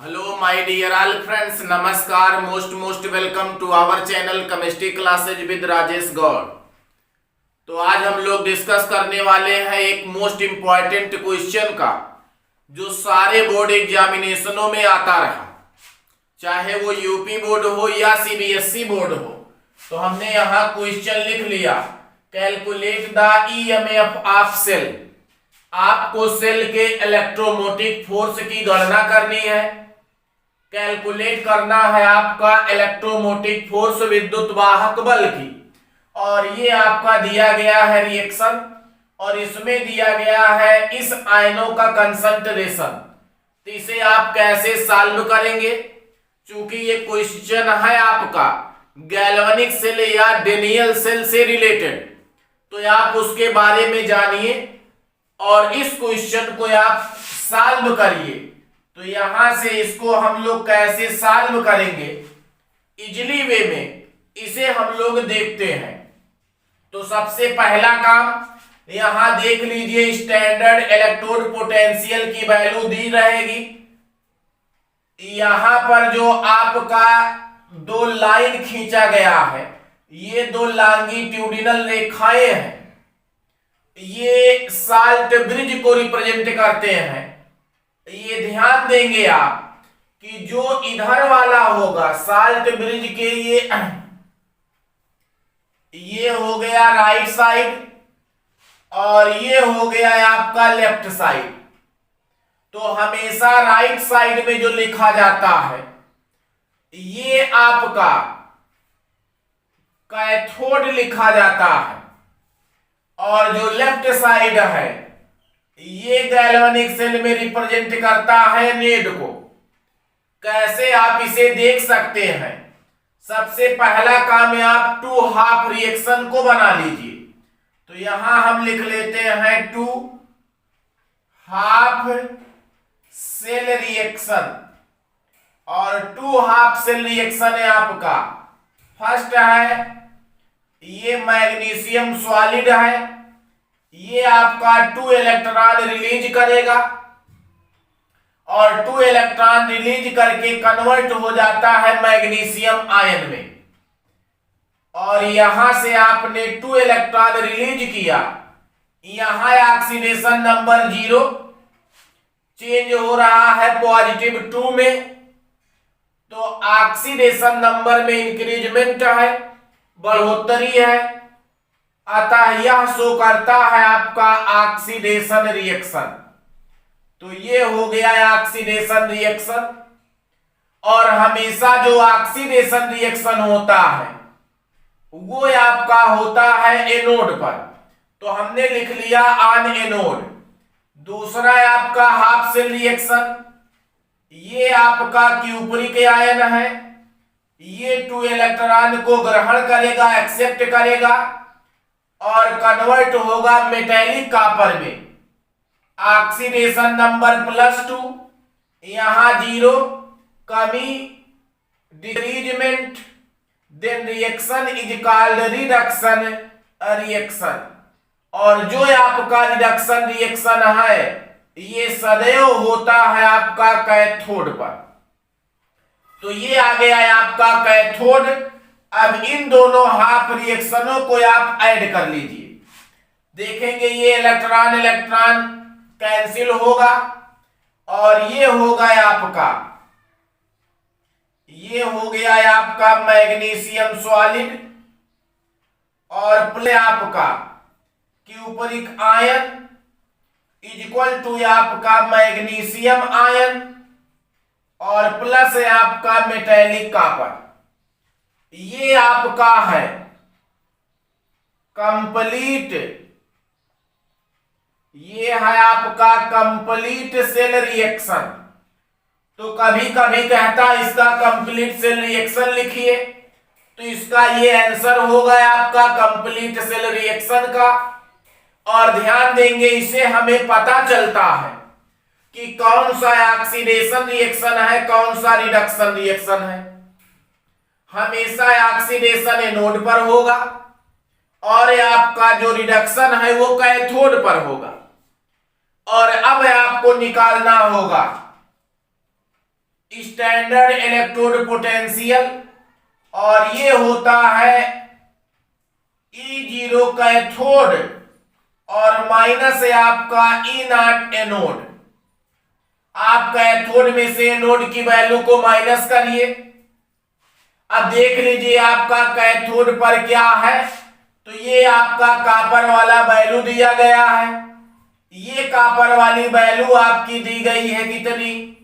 Hello my dear all friends, नमस्कार। Most welcome to our channel chemistry classes with Rajesh Gaur. तो आज हम लोग डिस्कस करने वाले हैं एक मोस्ट इंपॉर्टेंट क्वेश्चन का जो सारे बोर्ड एग्जामिनेशनों में आता रहा, चाहे वो यूपी बोर्ड हो या सीबीएसई बोर्ड हो। तो हमने यहाँ क्वेश्चन लिख लिया, calculate the EMF of cell. आपको सेल के इलेक्ट्रोमोटिव फोर्स की गणना करनी है, कैलकुलेट करना है आपका इलेक्ट्रोमोटिव फोर्स, विद्युत वाहक बल की। और ये आपका दिया गया है रिएक्शन, और इसमें दिया गया है इस आयनों का कंसंट्रेशन। तो इसे आप कैसे सॉल्व करेंगे? चूंकि ये क्वेश्चन है आपका गैल्वेनिक सेल या डेनियल सेल से रिलेटेड, तो आप उसके बारे में जानिए और इस क्वेश्चन को आप सॉल्व करिए। तो यहां से इसको हम लोग कैसे सॉल्व करेंगे इजिली वे में, इसे हम लोग देखते हैं। तो सबसे पहला काम यहां देख लीजिए, स्टैंडर्ड इलेक्ट्रोड पोटेंशियल की वैल्यू दी रहेगी। यहां पर जो आपका दो लाइन खींचा गया है, ये दो लॉन्गिट्यूडिनल रेखाएं हैं, ये साल्ट ब्रिज को रिप्रेजेंट करते हैं। ये ध्यान देंगे आप कि जो इधर वाला होगा साल्ट ब्रिज के, ये हो गया राइट साइड और ये हो गया आपका लेफ्ट साइड। तो हमेशा राइट साइड में जो लिखा जाता है ये आपका कैथोड लिखा जाता है, और जो लेफ्ट साइड है ये गैल्वेनिक सेल में रिप्रेजेंट करता है नेड को। कैसे आप इसे देख सकते हैं? सबसे पहला काम है आप टू हाफ रिएक्शन को बना लीजिए। तो यहां हम लिख लेते हैं टू हाफ सेल रिएक्शन, और टू हाफ सेल रिएक्शन है आपका। फर्स्ट है ये मैग्नीशियम सॉलिड है, ये आपका 2 इलेक्ट्रॉन रिलीज करेगा, और 2 इलेक्ट्रॉन रिलीज करके कन्वर्ट हो जाता है मैग्नीशियम आयन में। और यहां से आपने 2 इलेक्ट्रॉन रिलीज किया, यहां ऑक्सीडेशन नंबर 0 चेंज हो रहा है पॉजिटिव 2 में, तो ऑक्सीडेशन नंबर में इंक्रीजमेंट है, बढ़ोतरी है। अतः यह शो करता है आपका ऑक्सीडेशन रिएक्शन। तो ये हो गया ऑक्सीडेशन रिएक्शन। और हमेशा जो ऑक्सीडेशन रिएक्शन होता है वो आपका होता है एनोड पर। तो हमने लिख लिया ऑन एनोड। दूसरा है आपका हाफ सेल रिएक्शन, ये आपका क्यूपरिक आयन है, ये 2 इलेक्ट्रॉन को ग्रहण करेगा, एक्सेप्ट करेगा और कन्वर्ट होगा मेटेलिक कॉपर में। ऑक्सीडेशन नंबर +2, यहां 0, कमी, decreasement, then reaction is called reduction reaction. और जो आपका रिडक्शन रिएक्शन है ये सदैव होता है आपका कैथोड पर। तो ये आ गया है आपका कैथोड। अब इन दोनों हाफ रिएक्शनों को आप ऐड कर लीजिए, देखेंगे ये इलेक्ट्रॉन इलेक्ट्रॉन कैंसिल होगा, और ये होगा आपका, ये हो गया है आपका मैग्नीशियम सॉलिड, और प्लस आपका cupric ion is equal to आपका मैग्नीशियम आयन, और प्लस है आपका मेटेलिक कॉपर। ये आपका है कंप्लीट, ये है आपका कंप्लीट सेल रिएक्शन। तो कभी कभी कहता है इसका कंप्लीट सेल रिएक्शन लिखिए, तो इसका ये आंसर होगा आपका कंप्लीट सेल रिएक्शन का। और ध्यान देंगे इसे हमें पता चलता है कि कौन सा ऑक्सीडेशन रिएक्शन है, कौन सा रिडक्शन रिएक्शन है। हमेशा ऑक्सीडेशन एनोड पर होगा, और आपका जो रिडक्शन है वो कैथोड पर होगा। और अब आपको निकालना होगा स्टैंडर्ड इलेक्ट्रोड पोटेंशियल, और ये होता है E0 कैथोड, और माइनस है आपका E0 एनोड। आप कैथोड में से एनोड की वैल्यू को माइनस करिए। अब देख लीजिए आपका कैथोड पर क्या है, तो ये आपका कापर वाला वैल्यू दिया गया है। ये कापर वाली वैल्यू आपकी दी गई है कितनी,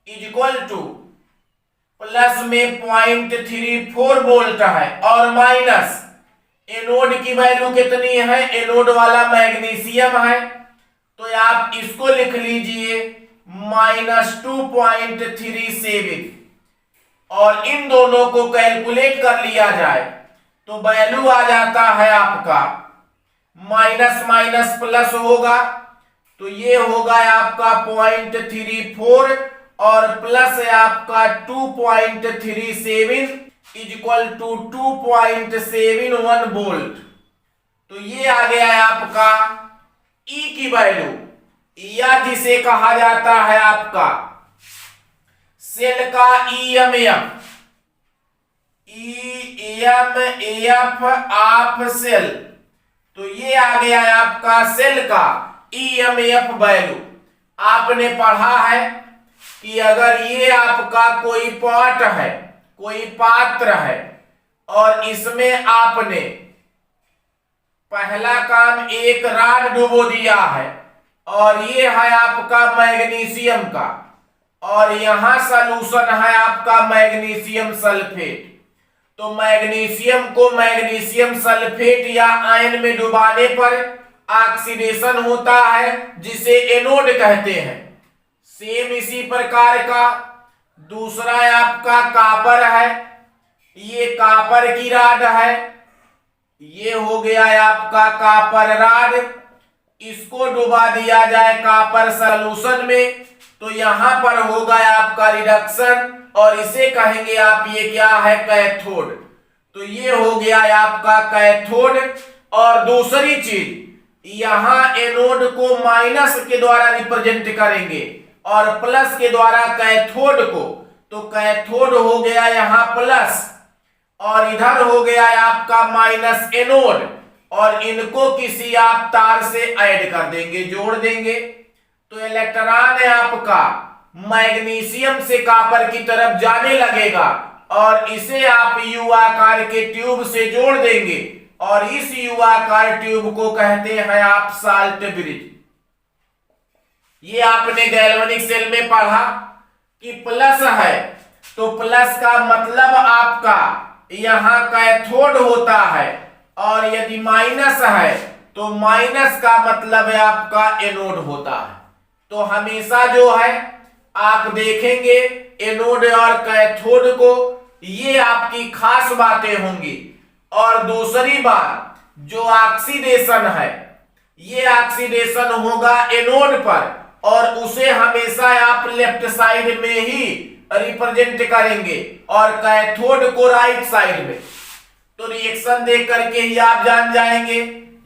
इक्वल टू प्लस में 0.34 वोल्ट है, और माइनस एनोड की वैल्यू कितनी है, एनोड वाला मैग्नीशियम है, तो आप इसको लिख लीजिए -2.37, और इन दोनों को कैलकुलेट कर लिया जाए तो वैल्यू आ जाता है आपका माइनस माइनस प्लस होगा, तो ये होगा आपका 0.34 और प्लस है आपका 2.37 इक्वल टू 2.71 वोल्ट। तो ये आ गया है आपका E की वैल्यू, या जिसे कहा जाता है आपका सेल का EMF ऑफ सेल। तो ये आ गया है आपका सेल का EMF वैल्यू। आपने पढ़ा है कि अगर ये आपका कोई पॉट है, कोई पात्र है, और इसमें आपने पहला काम एक राड डुबो दिया है, और ये है आपका मैग्नीशियम का, और यहां सॉल्यूशन है आपका मैग्नीशियम सल्फेट। तो मैग्नीशियम को मैग्नीशियम सल्फेट या आयन में डुबाने पर ऑक्सीडेशन होता है, जिसे एनोड कहते हैं। सेम इसी प्रकार का दूसरा आपका कापर है, ये कापर की राड है, ये हो गया है आपका कापर राड। इसको डुबा दिया जाए कापर सॉल्यूशन में, तो यहां पर होगा आपका रिडक्शन, और इसे कहेंगे आप, ये क्या है, कैथोड। तो ये हो गया है आपका कैथोड। और दूसरी चीज, यहां एनोड को माइनस के द्वारा रिप्रेजेंट करेंगे और प्लस के द्वारा कैथोड को, तो कैथोड हो गया यहां प्लस, और इधर हो गया है आपका माइनस एनोड, और इनको किसी आप तार से ऐड कर देंगे, जोड़ देंगे। तो इलेक्ट्रॉन है आपका मैग्नीशियम से कापर की तरफ जाने लगेगा, और इसे आप यू आकार के ट्यूब से जोड़ देंगे, और इस यू आकार ट्यूब को कहते हैं आप साल्ट ब्रिज। ये आपने गैल्वेनिक सेल में पढ़ा कि प्लस है, तो प्लस का मतलब आपका यहां कैथोड होता है, और यदि माइनस है तो माइनस का मतलब है आपका एनोड होता है। तो हमेशा जो है आप देखेंगे एनोड और कैथोड को, ये आपकी खास बातें होंगी। और दूसरी बात, जो ऑक्सीडेशन है, ये ऑक्सीडेशन होगा एनोड पर, और उसे हमेशा आप लेफ्ट साइड में ही रिप्रेजेंट करेंगे, और कैथोड को राइट साइड में। तो रिएक्शन देख करके ही आप जान जाएंगे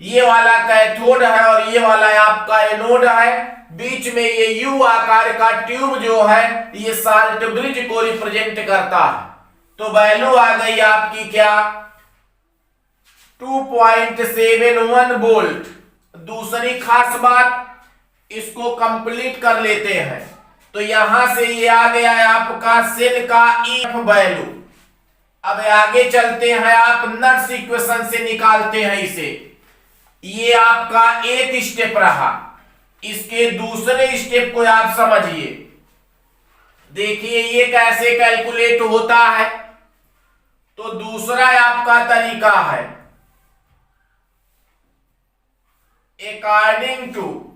ये वाला कैथोड है और ये वाला आपका एनोड है। बीच में ये यू आकार का ट्यूब जो है, ये साल्ट ब्रिज को रिप्रेजेंट करता है। तो वैल्यू आ गई आपकी क्या, 2.71 वोल्ट। दूसरी खास बात, इसको कंप्लीट कर लेते हैं। तो यहां से ये आ गया है आपका सेल का EF वैल्यू। अब आगे चलते हैं, आप नर्स इक्वेशन से निकालते हैं इसे। ये आपका एक स्टेप रहा, इसके दूसरे स्टेप को आप समझिए। देखिए ये कैसे कैलकुलेट होता है। तो दूसरा आपका तरीका है, according to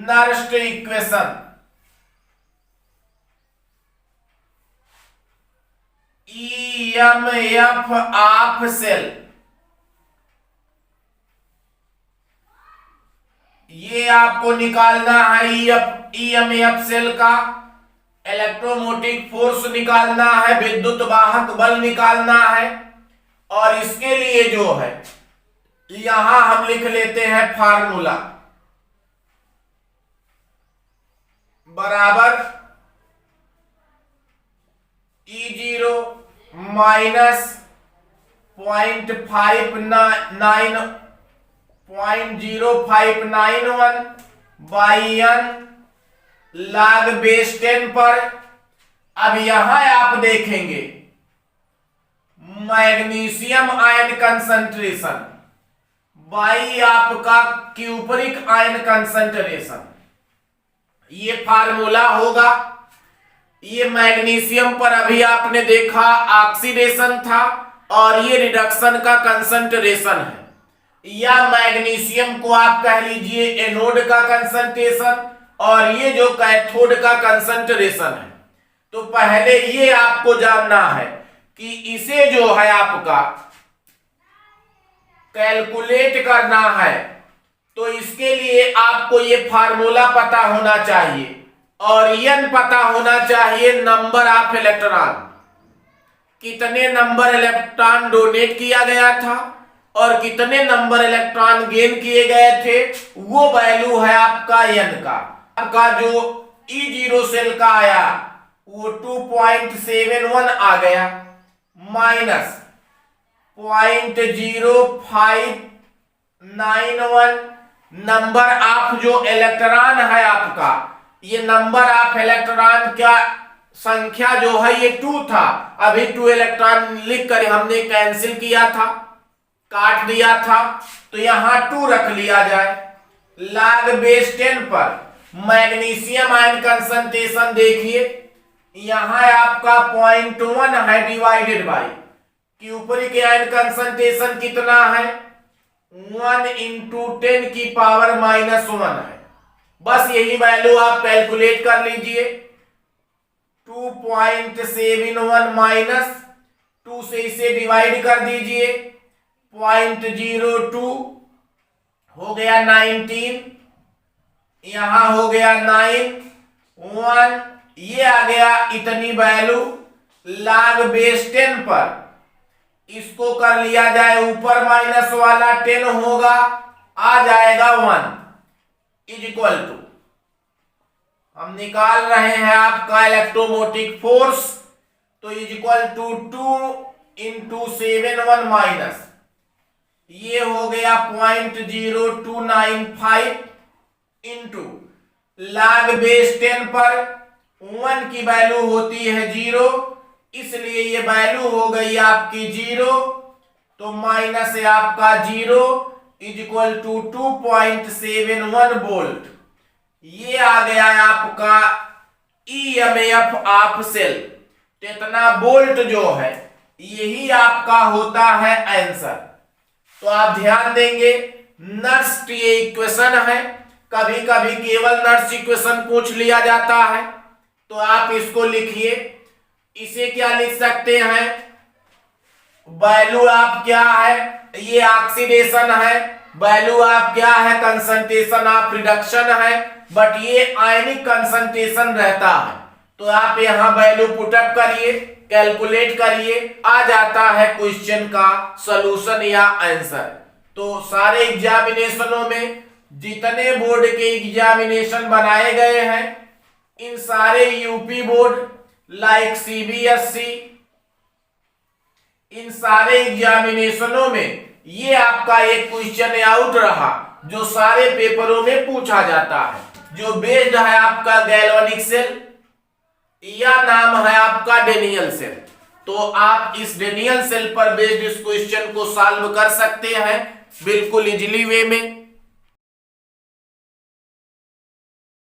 Nernst equation, EMF of cell, ये आपको निकालना है। EMF सेल का इलेक्ट्रोमोटिव फोर्स निकालना है, विद्युत वाहक बल निकालना है। और इसके लिए जो है, यहां हम लिख लेते हैं फार्मूला। बराबर E0 minus 0.0591 by n log base 10 पर। अब यहां आप देखेंगे मैग्नीशियम आयन कंसंट्रेशन बाई आपका क्यूपरिक आयन कंसंट्रेशन, ये फार्मूला होगा। ये मैग्नीशियम पर अभी आपने देखा ऑक्सीडेशन था और ये रिडक्शन का कंसंट्रेशन है, या मैग्नीशियम को आप कह लीजिए एनोड का कंसंट्रेशन और ये जो कैथोड का कंसंट्रेशन है। तो पहले ये आपको जानना है कि इसे जो है आपका कैलकुलेट करना है, तो इसके लिए आपको ये फार्मूला पता होना चाहिए और n पता होना चाहिए नंबर ऑफ इलेक्ट्रॉन, कितने नंबर इलेक्ट्रॉन डोनेट किया गया था और कितने नंबर इलेक्ट्रॉन गेन किए गए थे, वो वैल्यू है आपका n का। आपका जो E0 सेल का आया वो 2.71 आ गया माइनस 0.0591 नंबर ऑफ जो इलेक्ट्रॉन है आपका, ये नंबर ऑफ इलेक्ट्रॉन का संख्या जो है ये 2 था, अभी 2 इलेक्ट्रॉन लिख कर हमने कैंसिल किया था, काट दिया था, तो यहां 2 रख लिया जाए। log बेस 10 पर मैग्नीशियम आयन कंसंट्रेशन देखिए, यहां आपका 0.1 है divided by cupric ion concentration कितना है 1 इंटू 10 की पावर माइनस 1 है। बस यही वैल्यू आप कैलकुलेट कर लीजिए। 2.71 माइनस 2 से इसे डिवाइड कर दीजिए, 0.02 हो गया 19, यहां हो गया 9 1, ये आ गया इतनी वैल्यू। log बेस 10 पर इसको कर लिया जाए, ऊपर माइनस वाला 10 होगा, आ जाएगा 1 इज इक्वल टू, हम निकाल रहे हैं आपका इलेक्ट्रोमोटिक फोर्स, तो is equal to 2 into 71 minus ये हो गया 0.0295 इंटू log बेस 10 पर 1 की वैल्यू होती है 0, इसलिए ये वैल्यू हो गई आपकी 0, तो माइनस है आपका 0 इज इक्वल टू 2.71 वोल्ट। ये आ गया आपका EMF ऑफ सेल, तो इतना वोल्ट जो है यही आपका होता है आंसर। तो आप ध्यान देंगे नर्स ये इक्वेशन है, कभी कभी केवल नर्स इक्वेशन पूछ लिया जाता है, तो आप इसको लिखिए। इसे क्या लिख सकते हैं, वैल्यू आप क्या है, ये ऑक्सीडेशन है, वैल्यू आप क्या है कंसंट्रेशन ऑफ रिडक्शन है, बट ये आयनिक कंसंट्रेशन रहता है। तो आप यहां वैल्यू पुटअप करिए, कैलकुलेट करिए, आ जाता है क्वेश्चन का सॉल्यूशन या आंसर। तो सारे एग्जामिनेशनों में जितने बोर्ड के एग्जामिनेशन बनाए गए हैं, इन सारे यूपी बोर्ड लाइक CBSE, इन सारे एग्जामिनेशनों में ये आपका एक क्वेश्चन आउट रहा जो सारे पेपरों में पूछा जाता है, जो बेस्ड है आपका गैल्वेनिक सेल या नाम है आपका डेनियल सेल। तो आप इस डेनियल सेल पर बेस्ड इस क्वेश्चन को सॉल्व कर सकते हैं बिल्कुल इजीली वे में।